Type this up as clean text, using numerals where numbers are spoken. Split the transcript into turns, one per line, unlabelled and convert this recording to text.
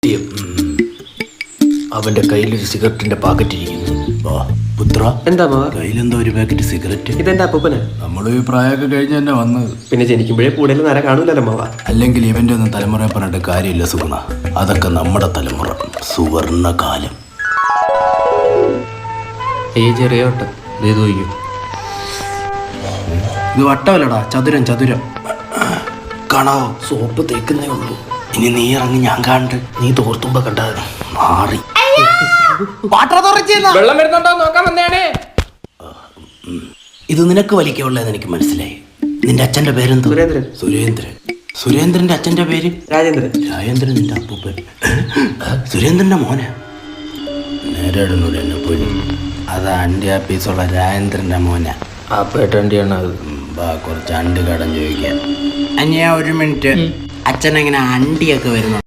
സത്യം. അവന്റെ കയ്യിലൊരു സിഗരറ്റിന്റെ പാക്കറ്റ് ഇരിക്കുന്നു. പുത്ര,
എന്താ മാവ?
കയ്യിലെന്തോ ഒരു പാക്കറ്റ് സിഗരറ്റ്.
ഇതെന്റെ അപ്പൂപ്പന്.
നമ്മൾ ഈ പ്രായമൊക്കെ കഴിഞ്ഞ് തന്നെ വന്നത്.
പിന്നെ ജനിക്കുമ്പോഴേ കൂടുതൽ നേരം കാണൂലല്ലോ മാവ.
അല്ലെങ്കിൽ ഇവന്റെ ഒന്നും തലമുറയെ പറഞ്ഞിട്ട് കാര്യമില്ല സുഗുണ. അതൊക്കെ നമ്മുടെ തലമുറ, സുവർണകാലം.
ഈ ചെറിയ വട്ടം
ഇത് വട്ടമല്ലടാ, ചതുരം ചതുരം. കാണാവോ? സോപ്പ് തേക്കുന്നേ ഉള്ളൂ. ഇനി നീ ഇറങ്ങി, ഞാൻ കാണണ്ട്. നീ തോർത്തുമ്പോ കണ്ടാ മാറി.
വെള്ളം വരുന്നുണ്ടോ നോക്കാൻ വന്നേണേ.
ഇത് നിനക്ക് വലിക്കുള്ളതെന്ന് എനിക്ക് മനസ്സിലായി. നിന്റെ അച്ഛന്റെ പേരെന്തോ?
സുരേന്ദ്രൻ.
സുരേന്ദ്രൻ. സുരേന്ദ്രന്റെ അച്ഛന്റെ പേര്
രാജേന്ദ്രൻ.
രാജേന്ദ്രൻ നിന്റെ അപ്പൂപ്പൻ. സുരേന്ദ്രന്റെ മോനെ നേരിടുന്നൂടെ എന്നെ പോയി. അത് അണ്ടി ആപ്പീസുള്ള രാജേന്ദ്രന്റെ മോനെ. ആ പേട്ടണ്ടിയാണ് അത്. കുറച്ച് അണ്ടി കടം ചോദിക്കാൻ. അനിയാ ഒരു മിനിറ്റ്. അച്ഛനെങ്ങനെ അണ്ടിയൊക്കെ വരുന്നു?